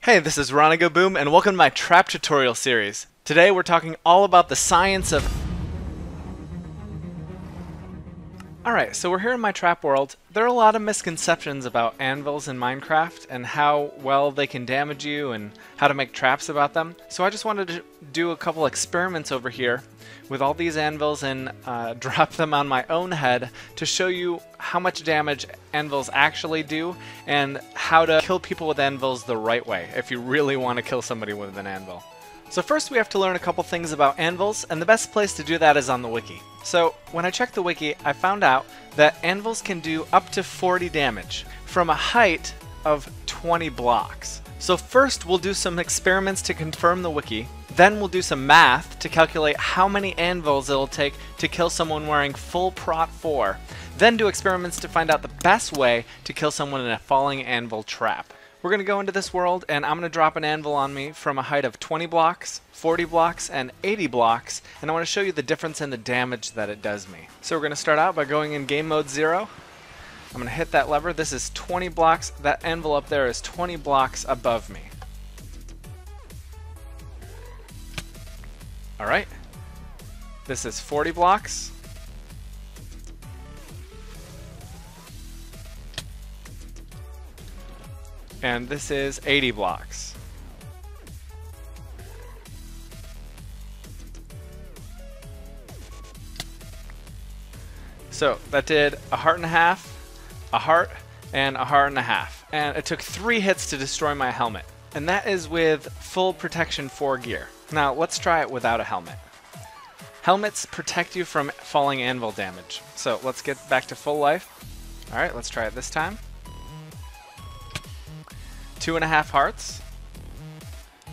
Hey, this is RonnygoBOOM and welcome to my trap tutorial series. Today we're talking all about the science of... Alright, so we're here in my trap world. There are a lot of misconceptions about anvils in Minecraft and how well they can damage you and how to make traps about them. So I just wanted to do a couple experiments over here with all these anvils and drop them on my own head to show you how much damage anvils actually do and how to kill people with anvils the right way if you really want to kill somebody with an anvil. So first we have to learn a couple things about anvils, and the best place to do that is on the wiki. So when I checked the wiki, I found out that anvils can do up to 40 damage from a height of 20 blocks. So first we'll do some experiments to confirm the wiki, then we'll do some math to calculate how many anvils it'll take to kill someone wearing full Prot 4, then do experiments to find out the best way to kill someone in a falling anvil trap. We're going to go into this world and I'm going to drop an anvil on me from a height of 20 blocks, 40 blocks, and 80 blocks, and I want to show you the difference in the damage that it does me. So we're going to start out by going in game mode 0. I'm going to hit that lever. This is 20 blocks. That anvil up there is 20 blocks above me. Alright. This is 40 blocks. And this is 80 blocks. So that did a heart and a half, a heart, and a heart and a half. And it took 3 hits to destroy my helmet. And that is with full protection 4 gear. Now let's try it without a helmet. Helmets protect you from falling anvil damage. So let's get back to full life. Alright, let's try it this time. 2.5 hearts.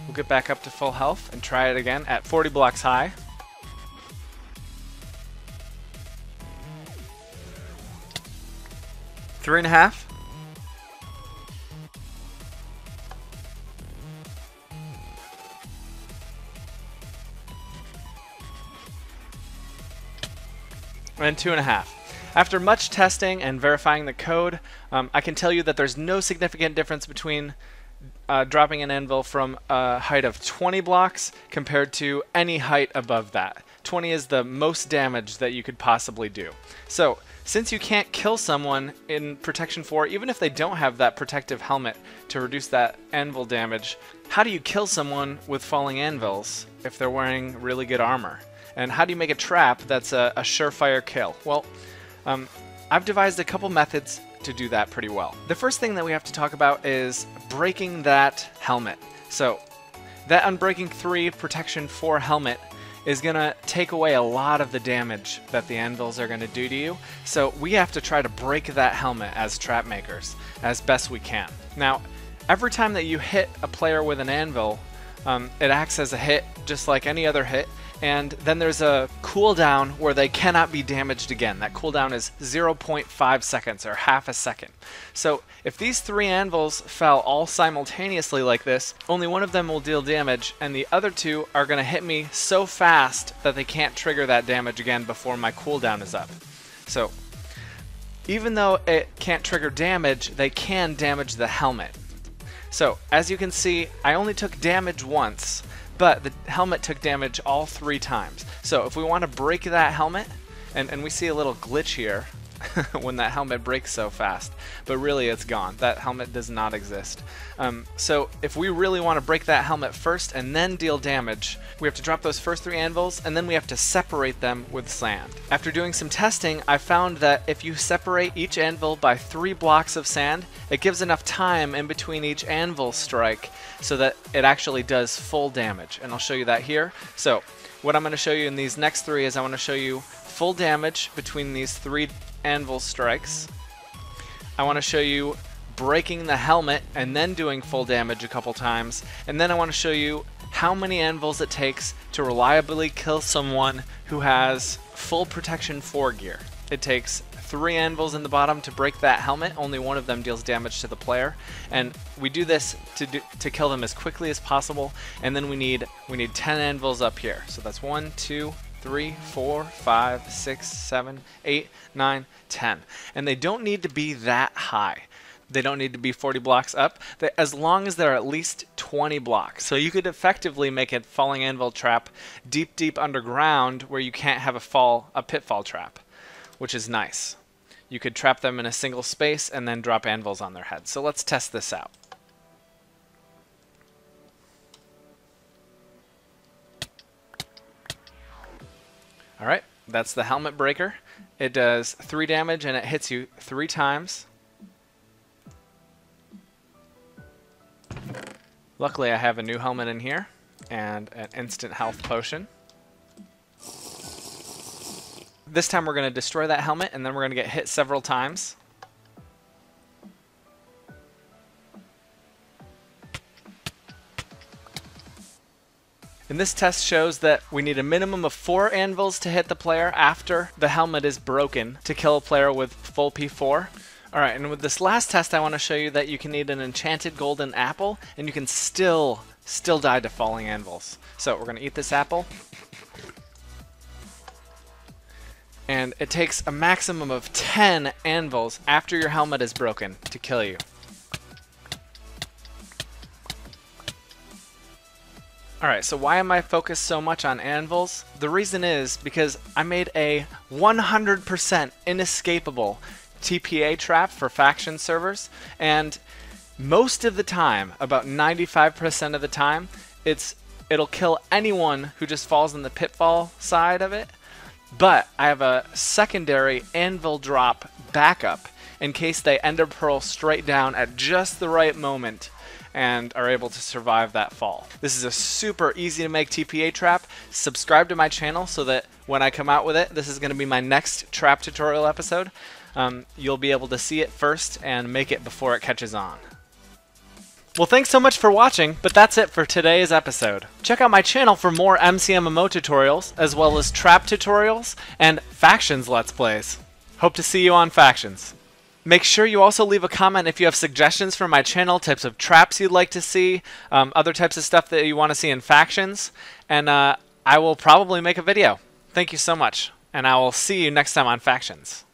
We'll get back up to full health and try it again at 40 blocks high. Three and a half. And 2.5. After much testing and verifying the code, I can tell you that there's no significant difference between dropping an anvil from a height of 20 blocks compared to any height above that. 20 is the most damage that you could possibly do. So, since you can't kill someone in Protection 4, even if they don't have that protective helmet to reduce that anvil damage, how do you kill someone with falling anvils if they're wearing really good armor? And how do you make a trap that's a surefire kill? Well, I've devised a couple methods to do that pretty well. The first thing that we have to talk about is breaking that helmet. So that Unbreaking 3 Protection 4 helmet is going to take away a lot of the damage that the anvils are going to do to you. So we have to try to break that helmet as trap makers as best we can. Now, every time that you hit a player with an anvil, it acts as a hit just like any other hit. And then there's a cooldown where they cannot be damaged again. That cooldown is 0.5 seconds or half a second. So if these 3 anvils fell all simultaneously like this, only one of them will deal damage and the other 2 are going to hit me so fast that they can't trigger that damage again before my cooldown is up. So even though it can't trigger damage, they can damage the helmet. So as you can see, I only took damage once, but the helmet took damage all 3 times. So if we want to break that helmet, and we see a little glitch here when that helmet breaks so fast, but really it's gone. That helmet does not exist. So if we really want to break that helmet first and then deal damage, we have to drop those first 3 anvils and then we have to separate them with sand. After doing some testing, I found that if you separate each anvil by 3 blocks of sand, it gives enough time in between each anvil strike so that it actually does full damage. And I'll show you that here. So what I'm going to show you in these next 3 is I want to show you full damage between these 3 anvil strikes. I want to show you breaking the helmet and then doing full damage a couple times, and then I want to show you how many anvils it takes to reliably kill someone who has full protection 4 gear. It takes 3 anvils in the bottom to break that helmet. Only one of them deals damage to the player, and we do this to kill them as quickly as possible. And then we need 10 anvils up here. So that's 1, 2, 3, 4, 5, 6, 7, 8, 9, 10. And they don't need to be that high. They don't need to be 40 blocks up, as long as they're at least 20 blocks. So you could effectively make a falling anvil trap deep, deep underground where you can't have a pitfall trap, which is nice. You could trap them in a single space and then drop anvils on their heads. So let's test this out. Alright, that's the helmet breaker. It does 3 damage and it hits you 3 times. Luckily I have a new helmet in here and an instant health potion. This time we're going to destroy that helmet and then we're going to get hit several times. And this test shows that we need a minimum of 4 anvils to hit the player after the helmet is broken to kill a player with full P4. Alright, and with this last test I want to show you that you can need an enchanted golden apple and you can still die to falling anvils. So we're going to eat this apple. And it takes a maximum of 10 anvils after your helmet is broken to kill you. Alright, so why am I focused so much on anvils? The reason is because I made a 100% inescapable TPA trap for faction servers, and most of the time, about 95% of the time, it'll kill anyone who just falls in the pitfall side of it. But I have a secondary anvil drop backup in case they ender pearl straight down at just the right moment and are able to survive that fall. This is a super easy to make TPA trap. Subscribe to my channel so that when I come out with it, this is going to be my next trap tutorial episode. You'll be able to see it first and make it before it catches on. Well, thanks so much for watching, but that's it for today's episode. Check out my channel for more MCMMO tutorials, as well as trap tutorials and factions let's plays. Hope to see you on factions. Make sure you also leave a comment if you have suggestions for my channel, types of traps you'd like to see, other types of stuff that you want to see in factions, and I will probably make a video. Thank you so much, and I will see you next time on Factions.